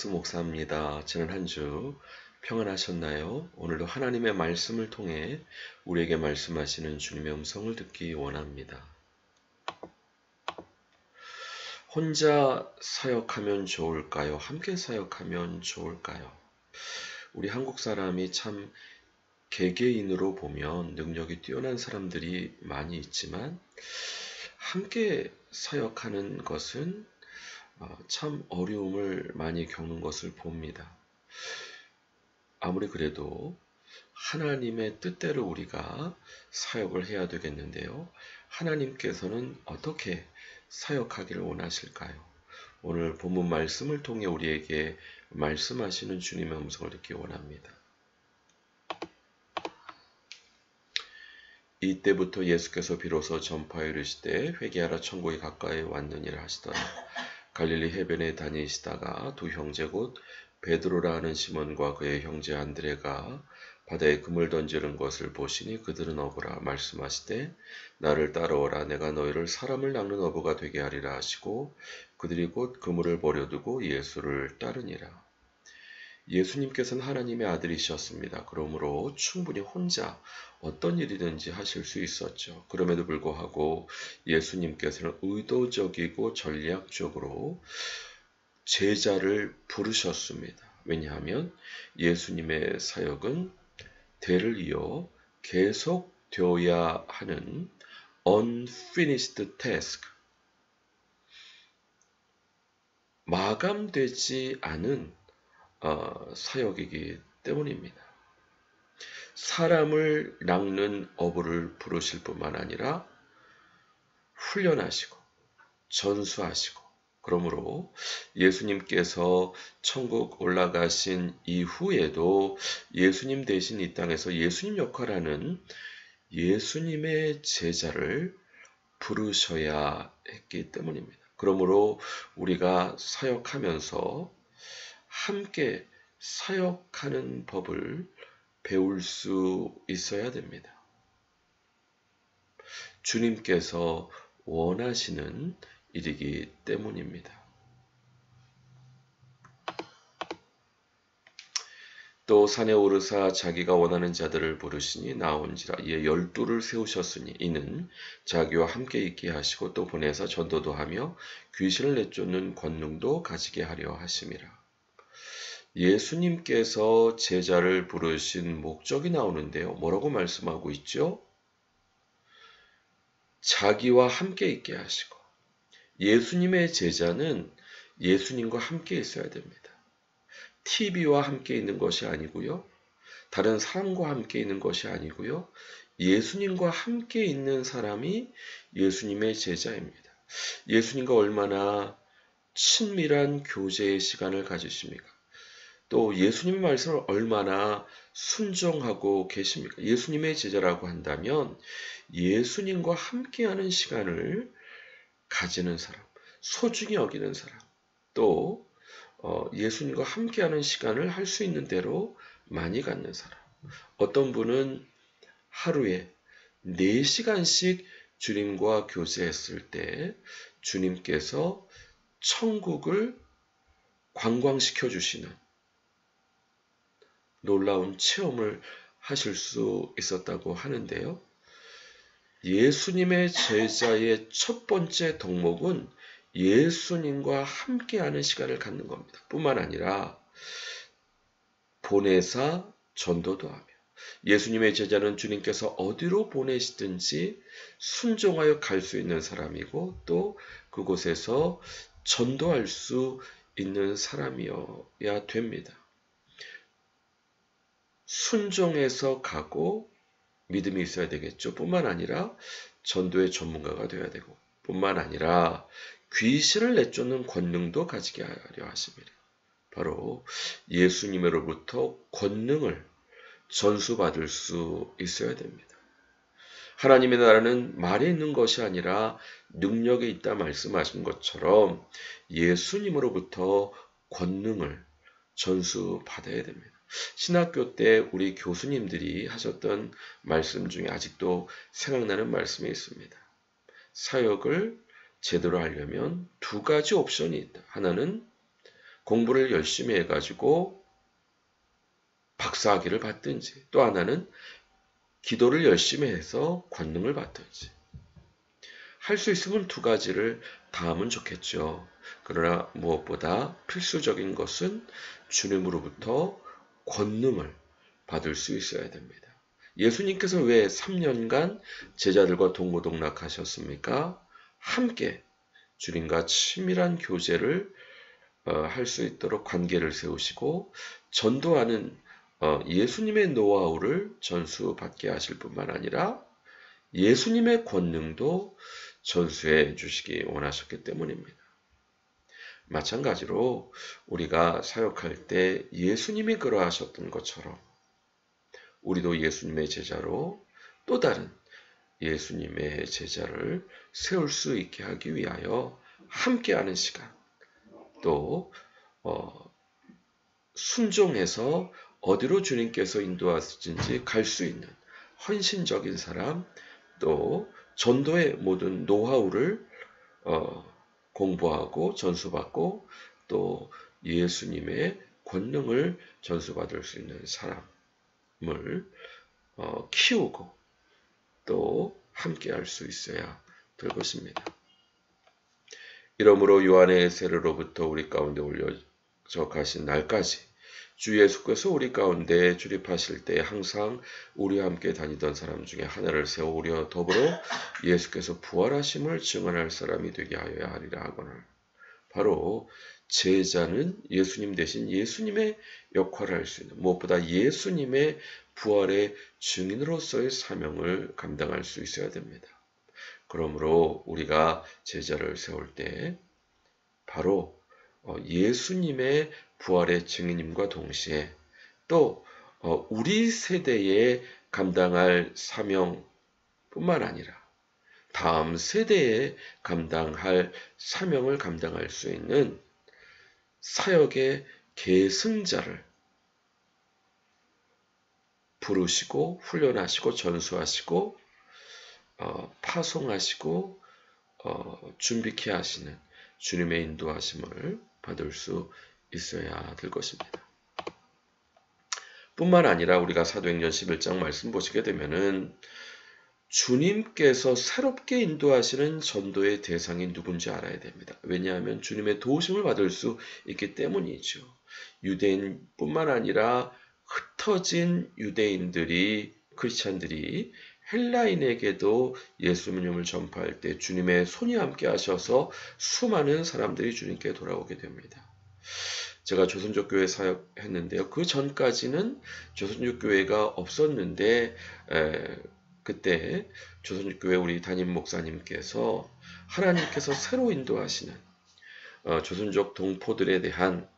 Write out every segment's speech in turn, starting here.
목사입니다. 지난 한 주 평안하셨나요? 오늘도 하나님의 말씀을 통해 우리에게 말씀하시는 주님의 음성을 듣기 원합니다. 혼자 사역하면 좋을까요? 함께 사역하면 좋을까요? 우리 한국 사람이 참 개개인으로 보면 능력이 뛰어난 사람들이 많이 있지만 함께 사역하는 것은 참 어려움을 많이 겪는 것을 봅니다. 아무리 그래도 하나님의 뜻대로 우리가 사역을 해야 되겠는데요. 하나님께서는 어떻게 사역하기를 원하실까요? 오늘 본문 말씀을 통해 우리에게 말씀하시는 주님의 음성을 듣기 원합니다. 이때부터 예수께서 비로소 전파에 이르시되 회개하라 천국이 가까이 왔느니라 하시더라. 갈릴리 해변에 다니시다가 두 형제 곧 베드로라 하는 시몬과 그의 형제 안드레가 바다에 그물 던지는 것을 보시니 그들은 어부라. 말씀하시되 나를 따라오라. 내가 너희를 사람을 낚는 어부가 되게 하리라 하시고 그들이 곧 그물을 버려두고 예수를 따르니라. 예수님께서는 하나님의 아들이셨습니다. 그러므로 충분히 혼자 어떤 일이든지 하실 수 있었죠. 그럼에도 불구하고 예수님께서는 의도적이고 전략적으로 제자를 부르셨습니다. 왜냐하면 예수님의 사역은 대를 이어 계속되어야 하는 unfinished task, 마감되지 않은 사역이기 때문입니다. 사람을 낚는 어부를 부르실 뿐만 아니라 훈련하시고 전수하시고, 그러므로 예수님께서 천국 올라가신 이후에도 예수님 대신 이 땅에서 예수님 역할하는 예수님의 제자를 부르셔야 했기 때문입니다. 그러므로 우리가 사역하면서 함께 사역하는 법을 배울 수 있어야 됩니다. 주님께서 원하시는 일이기 때문입니다. 또 산에 오르사 자기가 원하는 자들을 부르시니 나온지라. 이에 12를 세우셨으니 이는 자기와 함께 있게 하시고 또 보내사 전도도 하며 귀신을 내쫓는 권능도 가지게 하려 하심이라. 예수님께서 제자를 부르신 목적이 나오는데요. 뭐라고 말씀하고 있죠? 자기와 함께 있게 하시고. 예수님의 제자는 예수님과 함께 있어야 됩니다. TV와 함께 있는 것이 아니고요. 다른 사람과 함께 있는 것이 아니고요. 예수님과 함께 있는 사람이 예수님의 제자입니다. 예수님과 얼마나 친밀한 교제의 시간을 가지십니까? 또 예수님의 말씀을 얼마나 순종하고 계십니까? 예수님의 제자라고 한다면 예수님과 함께하는 시간을 가지는 사람, 소중히 여기는 사람, 또 예수님과 함께하는 시간을 할 수 있는 대로 많이 갖는 사람. 어떤 분은 하루에 4시간씩 주님과 교제했을 때 주님께서 천국을 관광시켜 주시는 놀라운 체험을 하실 수 있었다고 하는데요. 예수님의 제자의 첫 번째 덕목은 예수님과 함께하는 시간을 갖는 겁니다. 뿐만 아니라 보내사 전도도 하며, 예수님의 제자는 주님께서 어디로 보내시든지 순종하여 갈 수 있는 사람이고 또 그곳에서 전도할 수 있는 사람이어야 됩니다. 순종해서 가고 믿음이 있어야 되겠죠. 뿐만 아니라 전도의 전문가가 되어야 되고, 뿐만 아니라 귀신을 내쫓는 권능도 가지게 하려 하십니다. 바로 예수님으로부터 권능을 전수받을 수 있어야 됩니다. 하나님의 나라는 말에 있는 것이 아니라 능력에 있다 말씀하신 것처럼 예수님으로부터 권능을 전수받아야 됩니다. 신학교 때 우리 교수님들이 하셨던 말씀 중에 아직도 생각나는 말씀이 있습니다. 사역을 제대로 하려면 2가지 옵션이 있다. 하나는 공부를 열심히 해가지고 박사학위를 받든지, 또 하나는 기도를 열심히 해서 권능을 받든지. 할 수 있으면 두 가지를 다 하면 좋겠죠. 그러나 무엇보다 필수적인 것은 주님으로부터 권능을 받을 수 있어야 됩니다. 예수님께서 왜 3년간 제자들과 동고동락하셨습니까? 함께 주님과 친밀한 교제를 할 수 있도록 관계를 세우시고 전도하는 예수님의 노하우를 전수받게 하실 뿐만 아니라 예수님의 권능도 전수해 주시기 원하셨기 때문입니다. 마찬가지로 우리가 사역할 때 예수님이 그러하셨던 것처럼 우리도 예수님의 제자로 또 다른 예수님의 제자를 세울 수 있게 하기 위하여 함께하는 시간, 또 순종해서 어디로 주님께서 인도하시는지 갈 수 있는 헌신적인 사람, 또 전도의 모든 노하우를 공부하고 전수받고 또 예수님의 권능을 전수받을 수 있는 사람을 키우고 또 함께할 수 있어야 될 것입니다. 이러므로 요한의 세례로부터 우리 가운데 올려져 가신 날까지 주 예수께서 우리 가운데 출입하실 때 항상 우리와 함께 다니던 사람 중에 하나를 세워 우리와 더불어 예수께서 부활하심을 증언할 사람이 되게 하여야 하리라 하거늘. 바로 제자는 예수님 대신 예수님의 역할을 할 수 있는, 무엇보다 예수님의 부활의 증인으로서의 사명을 감당할 수 있어야 됩니다. 그러므로 우리가 제자를 세울 때 바로 예수님의 부활의 증인임과 동시에 또 우리 세대에 감당할 사명뿐만 아니라 다음 세대에 감당할 사명을 감당할 수 있는 사역의 계승자를 부르시고 훈련하시고 전수하시고 파송하시고 준비케 하시는 주님의 인도하심을 받을 수 있어야 될 것입니다. 뿐만 아니라 우리가 사도행전 11장 말씀 보시게 되면은 주님께서 새롭게 인도하시는 전도의 대상이 누군지 알아야 됩니다. 왜냐하면 주님의 도우심을 받을 수 있기 때문이죠. 유대인뿐만 아니라 흩어진 유대인들이, 크리스찬들이 헬라인에게도 예수님을 전파할 때 주님의 손이 함께 하셔서 수많은 사람들이 주님께 돌아오게 됩니다. 제가 조선족 교회 사역했는데요. 그 전까지는 조선족 교회가 없었는데 그때 조선족 교회 우리 담임 목사님께서 하나님께서 새로 인도하시는 조선족 동포들에 대한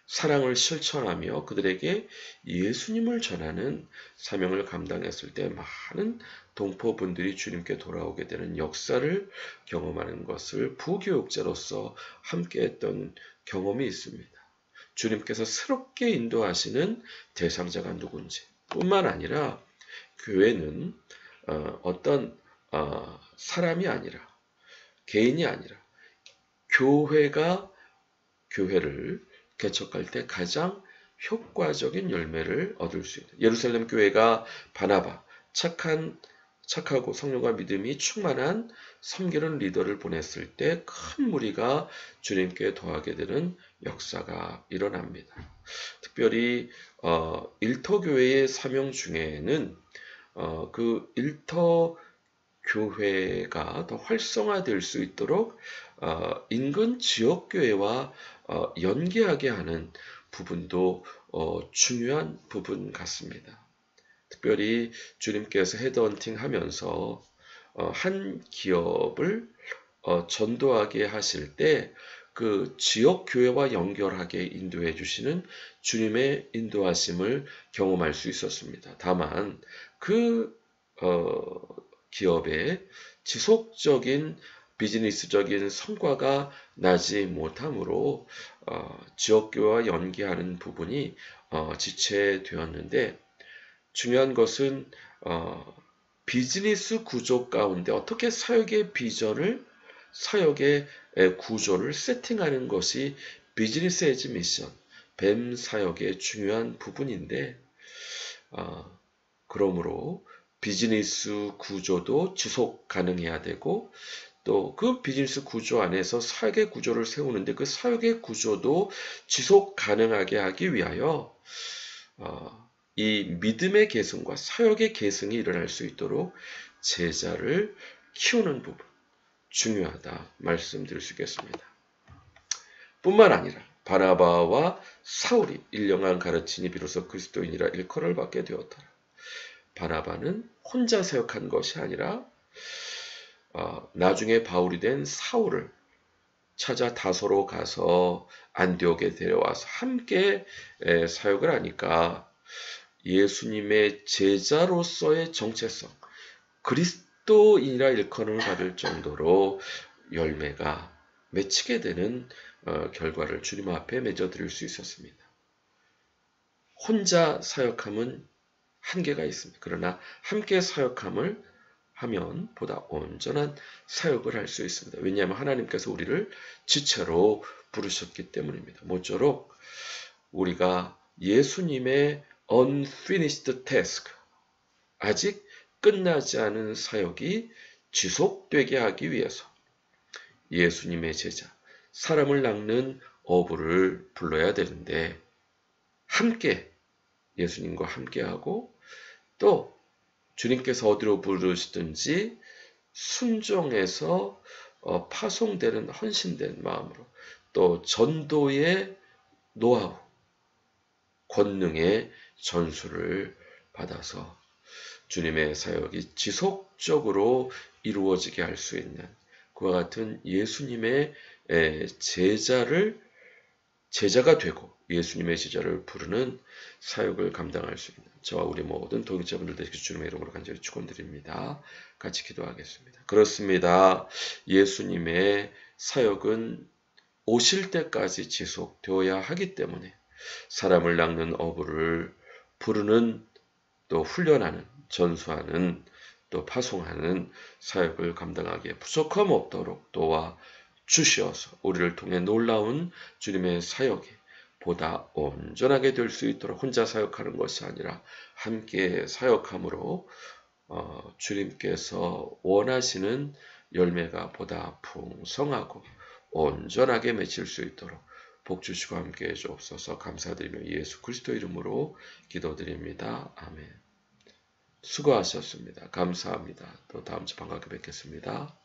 사랑을 실천하며 그들에게 예수님을 전하는 사명을 감당했을 때 많은 동포분들이 주님께 돌아오게 되는 역사를 경험하는 것을 부교육자로서 함께했던 경험이 있습니다. 주님께서 새롭게 인도하시는 대상자가 누군지 뿐만 아니라 교회는 어떤 사람이 아니라 개인이 아니라 교회가 교회를 개척할 때 가장 효과적인 열매를 얻을 수 있는 예루살렘 교회가 바나바 착하고 성령과 믿음이 충만한 섬기는 리더를 보냈을 때 큰 무리가 주님께 더하게 되는 역사가 일어납니다. 특별히 일터 교회의 사명 중에는 그 일터 교회가 더 활성화될 수 있도록 인근 지역 교회와 연계하게 하는 부분도 중요한 부분 같습니다. 특별히 주님께서 헤드헌팅 하면서 한 기업을 전도하게 하실 때 그 지역 교회와 연결하게 인도해 주시는 주님의 인도하심을 경험할 수 있었습니다. 다만 그 기업의 지속적인 비즈니스적인 성과가 나지 못하므로 지역교회와 연계하는 부분이 지체되었는데 중요한 것은 비즈니스 구조 가운데 어떻게 사역의 비전을 사역의 구조를 세팅하는 것이 비즈니스 에즈 미션, 뱀 사역의 중요한 부분인데 그러므로 비즈니스 구조도 지속 가능해야 되고 또 그 비즈니스 구조 안에서 사역의 구조를 세우는데 그 사역의 구조도 지속 가능하게 하기 위하여 이 믿음의 계승과 사역의 계승이 일어날 수 있도록 제자를 키우는 부분 중요하다 말씀드릴 수 있겠습니다. 뿐만 아니라 바나바와 사울이 일령한 가르침이 비로소 그리스도인이라 일컬을 받게 되었더라. 바나바는 혼자 사역한 것이 아니라 나중에 바울이 된 사울을 찾아 다소로 가서 안디옥에 데려와서 함께 사역을 하니까 예수님의 제자로서의 정체성, 그리스도인이라 일컬음을 받을 정도로 열매가 맺히게 되는 결과를 주님 앞에 맺어드릴 수 있었습니다. 혼자 사역함은 한계가 있습니다. 그러나 함께 사역함을 하면 보다 온전한 사역을 할 수 있습니다. 왜냐하면 하나님께서 우리를 지체로 부르셨기 때문입니다. 모쪼록 우리가 예수님의 unfinished task, 아직 끝나지 않은 사역이 지속되게 하기 위해서 예수님의 제자, 사람을 낚는 어부를 불러야 되는데 함께 예수님과 함께하고 또 주님께서 어디로 부르시든지 순종해서 파송되는 헌신된 마음으로 또 전도의 노하우, 권능의 전수를 받아서 주님의 사역이 지속적으로 이루어지게 할 수 있는 그와 같은 예수님의 제자가 되고 예수님의 제자를 부르는 사역을 감당할 수 있는 저와 우리 모든 동역자분들 되시길 주님의 이름으로 간절히 축원드립니다. 같이 기도하겠습니다. 그렇습니다. 예수님의 사역은 오실 때까지 지속되어야 하기 때문에 사람을 낚는 어부를 부르는 또 훈련하는 전수하는 또 파송하는 사역을 감당하기에 부족함 없도록 도와 주시어서 우리를 통해 놀라운 주님의 사역이 보다 온전하게 될 수 있도록 혼자 사역하는 것이 아니라 함께 사역함으로 주님께서 원하시는 열매가 보다 풍성하고 온전하게 맺힐 수 있도록 복 주시고 함께 해주옵소서. 감사드리며 예수 그리스도 이름으로 기도드립니다. 아멘. 수고하셨습니다. 감사합니다. 또 다음 주 반갑게 뵙겠습니다.